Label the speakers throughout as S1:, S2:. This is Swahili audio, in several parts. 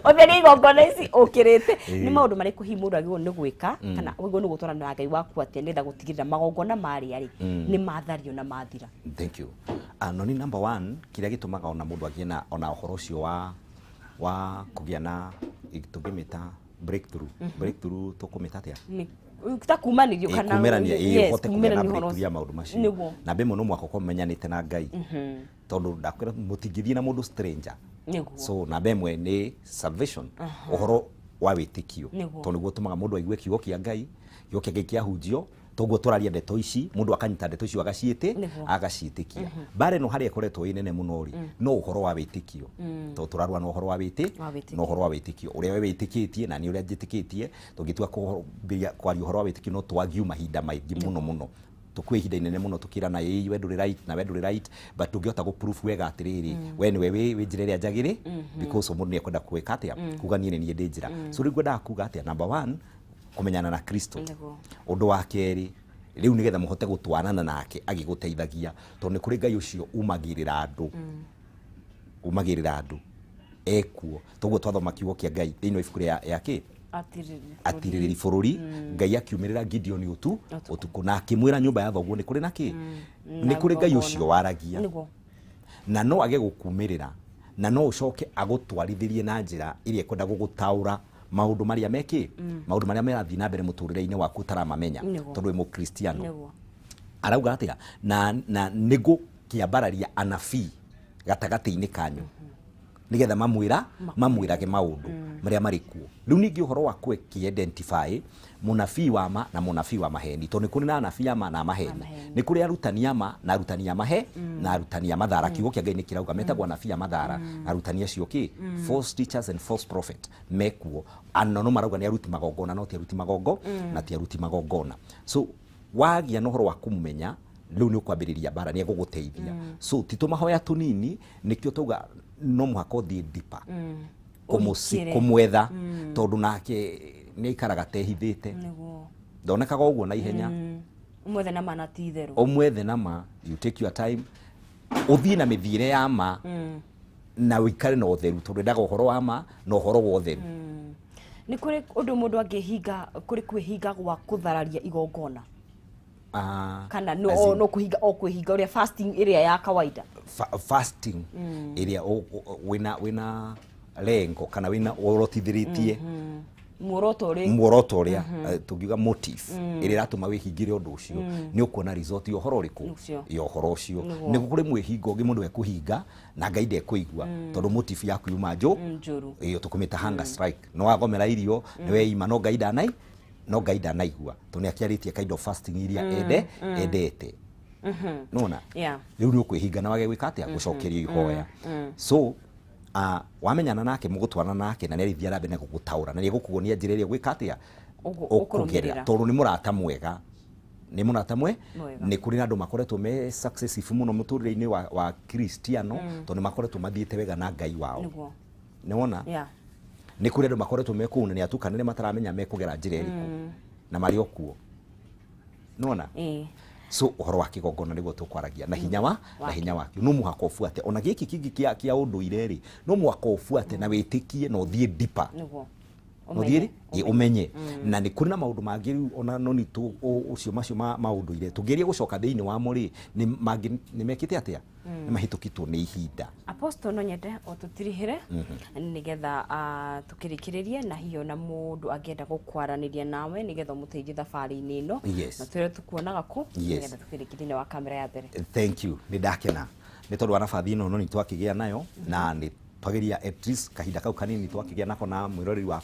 S1: Otheri igongona ici ukirite ni maundu mariku himuragirwo ni gwika kana wigwo ni gutwarana na Ngai waku atia nitha gutigirira magongona mari ari ni mathario na mathira.
S2: Thank you. Noni number 1 kiria gitumaga ona mundu agiena ona uhoro ucio wa kugiana itugimita breakthrough tukumita atia
S1: ta kumanirio kana
S2: kumerania hote kumerania breakthrough maundu macio na bemo no mwako komenyanite na Ngai tondu ndakwira mutingithie na mundu stranger so na bemwe ni salvation uhoro wa witikio tondu guo tumaga mundu aigue kiugo kia Ngai yoke gikia hunjio toguo turaria ndeto ici mundu akanyita ndeto ici agaciitikia bare no haria koretwo inene muno ri no uhoro wa witikio to turarwa no uhoro wa no uhoro wa witikio uria we witikitie na ni uria njitikitie tungitua kwaria uhoro wa witikio no twagiu mahinda maingi muno tukwe ihinda inene muno tukirana ii we nduri right na we nduri right but tungiota go proof wega atiriri we ni we njira njagire because mundu ni akwenda kuweka atia kuga ni ndi njira so ri gwenda kuga atia number 1 kumenyana na Kristo undu wa keri riu nigetha muhote gutwanana nake agiguteithagia tondu ni kuri Ngai ucio umagirira andu ekuo toguo twathoma kiugo kia Ngai thiini ibuku ya ki atiriri bururi Ngai akiumirira Gideon utuku na akimwira nyumba ya thoguo ni kuri naki ni kuri Ngai ucio waragia na no age gukumirira na no ucoke agutwarithirie na njira iria kwenda gugutaura maundu maria meki maundu maria merathi na mbere muturire-ini waku taramamenya tondu mu Kristiano arauga atia na nigo kiambararia anabii gatagati-ini kanyu nigetha mamwirage maundu maria marikuo riu ningi uhoro wa ki identify munabii wa ma na munabii wa maheni tondu kuri na anabii ama na maheni ni kuri arutani ama na arutani mahe na arutani mathara kiugo kia Ngai ni kirauga metagwo anabii mathara arutani acio ki false teachers and false prophet mekuo anono marauga ni aruti magongona no ti aruti magongo na ti aruti magongona so wagia no horo wa kumumenya riu ni ukwambiriria bara ni eguguteithia so titumahoya tunini nikio tuga no muhako thie dipa kumwetha tondu nake ni ikaraga tehithite ndonekaga uguo na ihenya
S1: umwethe na mana titheru
S2: umwethe na ma you take your time uthie na mithiire ya ma na wikare na utheru tondu ndaga uhoro wa ma na uhoro wa utheru
S1: ni kuri undu mundu angihinga kuri kwihinga gwa kuthararia igongona kana no kuhinga uria fasting iria ya kawaida
S2: fasting iria wina lengo kana wina urotithiritie muoroto uria tugiuga motive iria ratuma wihingire undu ucio ni ukuona result yo horo riku yo horo ucio ni kuri mwihingo ngi mundu ekuhinga na Ngai ndekuigua tondu motive yaku yuma njuru iyo tukumita hunger strike no wagomera irio ni we ima no Ngai ndanaigua tondu ni akiaritie kind of fasting iria endete nona riu ni ukwihinga na wage gwika atia gucokeria ihoya so wamenyana nake mugutwana nake na ni arithia rambe na gugutaura na ni gukugonia njira iria gwika atia ukugerera tondu ni murata mwega ni munata ni kuri andu makoretwo me successful muno muturire-ini wa Kristiano tondu makoretwo mathiite wega na Ngai wao ni wona ni kuri andu makoretwo me kuuna ni atukanire mataramenya mekugera njira iriku na mari okuo nona so uhoro wa kigongona niguo tukwaragia na hinya wake no muhaka ufuate ona giki kingi kia unduire ri no muhaka ufuate na witikie no thie dipa no thie umenye na ni kuri na maundu mangi ona no ni tu ucio macio maunduire tungerie gucoka thiini wa muri ni mekite atia ni mahitukitwo ni ihinda
S1: Apostle no nyende otutirihire nigetha tukirikiririe na hiyo na mundu agenda gukwaraniria nawe nigetha muteithie thabari-ini ino na twire tukuonaga ku nigetha tukirikiririe wa kamera ya mbere.
S2: Thank you ni ndakena ni tondu wanabathi ino no ni twakigia nayo na ni twageria at least kahinda kau kanini twakigia nako na mwirori wa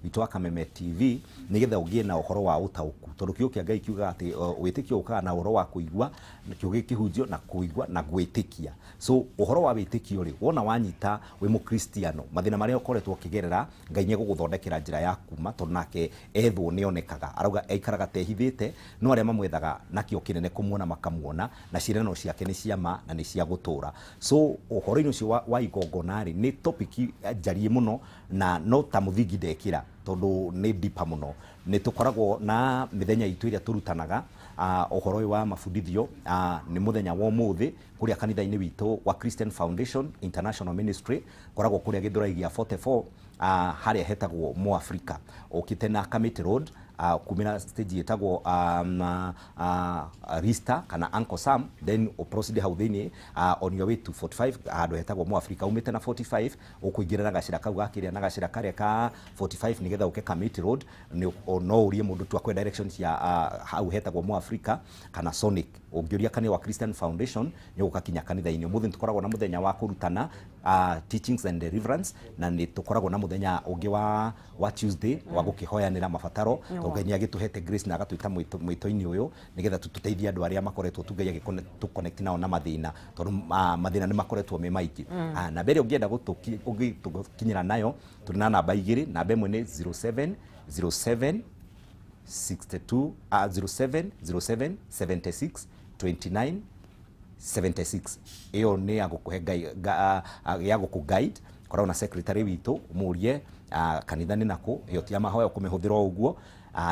S2: witu wa Kameme TV nigetha ugie na uhoro wa utauku tondu kiugo kia Ngai kiuga ati witikio ukaga na uhoro wa kuigua kiugo kihunjio na kuigua na gwitikia so uhoro wa witikio ri wona wanyita wi mu Kristiano mathina maria ukoretwo kigerera Ngai ni guguthondekera njira ya kuma tondu nake ethwo ni onekaga arauga aikaraga tehithite no aria mamwethaga nakio kinene kumuona makamuona na cirano ciake ni ciama na ni cia gutura so uhoro-ini ucio wa igongona ri ni topic jarie muno na no ta muthingi ndekira tondu ni dipa muno ni tukoragwo na mithenya itu iria turutanaga ohoro wa mafundithio ni muthenya wa umuthi kuria kanitha-ini witu wa Christian Foundation International Ministry koragwo kuria Githurai gia 44 haria hetagwo Mo Africa ukite na Kamiti Road kumina stage yetagwo Rista kana Uncle Sam, then proceed how thini on your way to 45 ado hetagwo Mo Africa umite na 45 ukuingira na gacira kau gakiria na gacira karia ka 45 nigetha uke Kamiti Road no urie mundu tu akwe directions ya how hetagwo Mo Africa kana Sonic ungiuria kani wa Christian Foundation ni ukakinya kanitha-ini umuthi tukoragwo na muthenya wa kurutana teachings and deliverance na ni tukoragwo na muthenya ungi wa Tuesday wa gukihoyanira mabataro Ngai agituhete grace na agatuita mwito-ini uyu nigetha tuteithie andu aria makoretwo tungai connect nao na mathina tondu mathina ni makoretwo me maiki na mbere ungienda gukinyira nayo turi na namba igiri namba imwe ni 0707 62 0707 76 29 76 iyo ni ya gukuguide korwo na secretary witu murie kanitha ni nako iyo ti amahoya kumihũthĩra uguo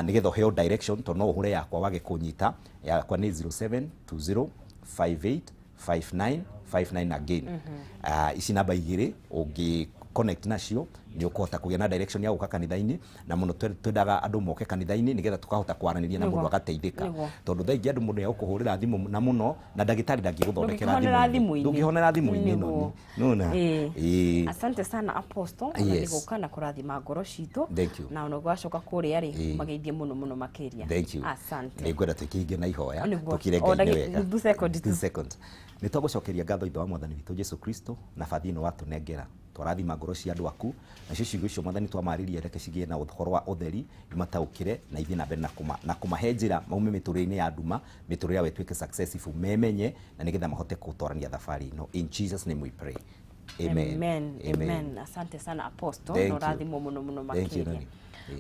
S2: nigetha heo direction to no hure yakwa wage kunyita yakwa ni 0720585959 again ici namba igiri ungi connect nacio ni ukuhota kugia na direction ya guka kanitha-ini na muno twendaga andu moke kanitha-ini nigetha tukahota kwaraniria na mundu agateithika tondu thaingi andu mundu yagukuhurira thimu na muno na ndagitari ndangiguthondekera thimu ndungihonera thimu-ini no nona
S1: asante sana Apostle ni guka na kurathima ngoro citu na ono gwacoka kuria ri mageithie muno makiria
S2: asante ni ngwenda tukiinge na ihoya tukire Ngai wega 2 seconds ni twagucokeria ngatho itho wa mwathani witu Jesu Kristo na bathino watunengera twarathima ngoro cia andu aku na ciugo icio mwathani twamaririe reke cigie na uthoro wa utheri imataukire na ithie na mbere na kumahe njira maume miturire-ini ya nduma miturire we twike successful memenye na nigetha mahote kutwarania thabari ino in Jesus name we pray amen
S1: asante sana Apostle no rathimo muno makiria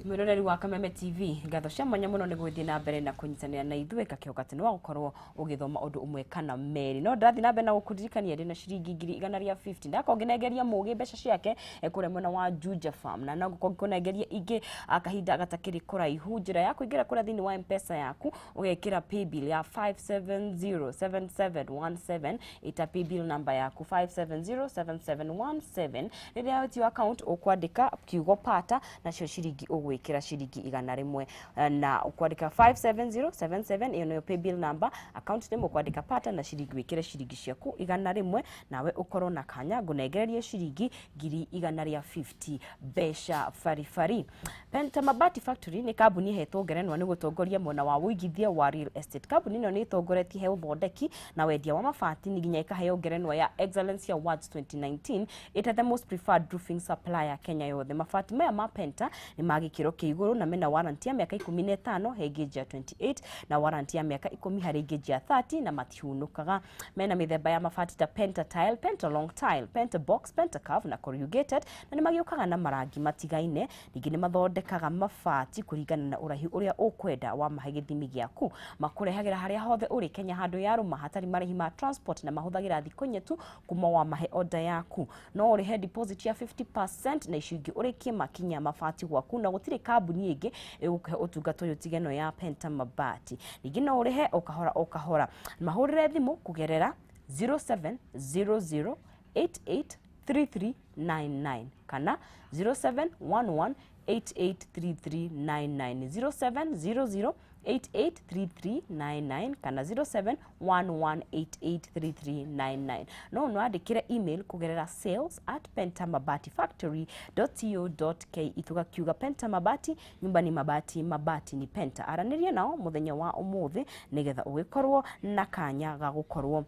S1: Mwiroreri wa Kameme TV ngatho cia mwanya muno ni gwithie na mbere na kunyitanira na ithuĩ kakĩoka tene wa gukorwo ugithoma undu umwe kana meri no ndathi na mbere na gukuririkania ndina ciringi 150 ndakongenegeria mugi mbeca ciake kure mwena wa Juja Farm na no gukongenegeria ingi akahinda gatakiri kuraihu njira ya kuingira kura thini wa M-Pesa yaku ugekira paybill ya 5707717 ita paybill number yaku 5707717 riria wetio account ukwandika kiugo pata na cio ciringi ugwikira ciringi 100 na ukwandika 57077 iyo niyo paybill number account name ukwandika pata na ciringi wikire ciringi ciaku 100 nawe ukorwo na kanya ngunegererie ciringi 150 besha farifari. Penta Mabati Factory ni kambuni hetwo ngerenwa ni gutongoria mwena wa uigithia wa real estate. Kambuni ino ni itongoretie he uthondeki na wendia wa mabati ni nginya ikaheo ngerenwa ya Excellence Awards 2019 ita the most preferred roofing supplier Kenya yothe. Mabati maya ma Penta ni magikiro kia iguru na mena warranty ya miaka 15 he gauge ya 28 na warranty ya miaka 10 hari gauge ya 30 na matihunukaga. Mena mithemba ya mabati ta Penta Tile, Penta Long Tile, Penta Box, Penta Curve na Corrugated na ni magiukaga na marangi matigaine. Ningi ni mathondekaga mabati kuringana na urahi uria ukwenda wa mahe githimi giaku. Makurehagira haria hothe uri Kenya handu ya ruma hatari marihi ma transport na mahuthagira thikũ nyetu kuma wa mahe order yaku. No urihe deposit ya 50% na icungi urikie makinya mabati gwaku na gutire kambuni ingi igukuhe utungata uyu tigeno ya Penta Mabati. Ningi no urihe ukahora mahurire thimu kugerera 0700883399 kana 0711883399 0700883399 kana 0711883399 no nwandikire email kugerera sales@pentamabatifactory.co.ke tugakiuga Penta Mabati nyumba ni mabati, mabati ni Penta. Aranirie nao muthenya wa umuthi nigetha ugikorwo na kanya ga gukorwo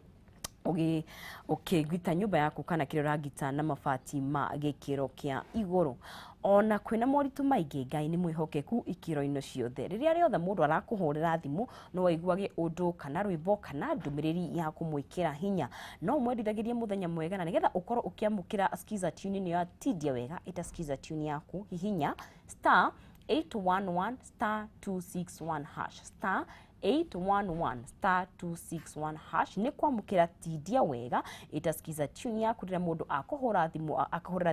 S1: gwita nyumba yaku kana kiroragita na mabati ma gikiro kia iguru. Ona kwina moritu maingi Ngai ni mwihokeku ikiro-ino ciothe. Riria riothe mundu arakuhurira thimu no waiguage undu kana rwimbo kana ndumiriri ya kumwikira hinya no mwendithagirie muthenya mwega na nigetha ukorwo ukiamukira skiza tune ni ya tidia wega ita skiza tune yaku hihinya *811*261# *811*261# ni kwamukira tidia wega itasikiza tune yaku rira mundu akahurira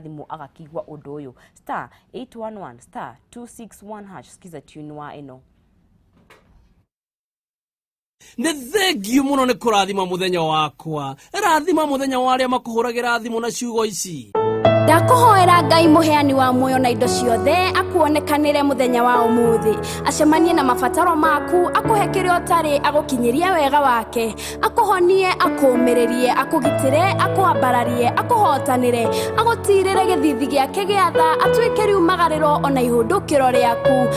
S1: thimu agakigwa undu uyu *811*261# skiza tune wa ino.
S3: nĩ thengiũ mũno nĩ kũrathima mũthenya wakwa. Rathima mũthenya wa arĩa makũhũragĩra thimũ na ciugo ici.
S4: Ndakuhoera Ngai muheani wa muoyo na indo ciothe akuonekanire muthenya wa umuthi, acemanie na mabataro maku, akuhe kiria utari, agukinyirie wega wake, akuhonie, akuumiririe, akugitire, akuambararie, akuhotanire, agutirire githithi giake gia tha, atwike riumagariro ona ihundukiro riaku.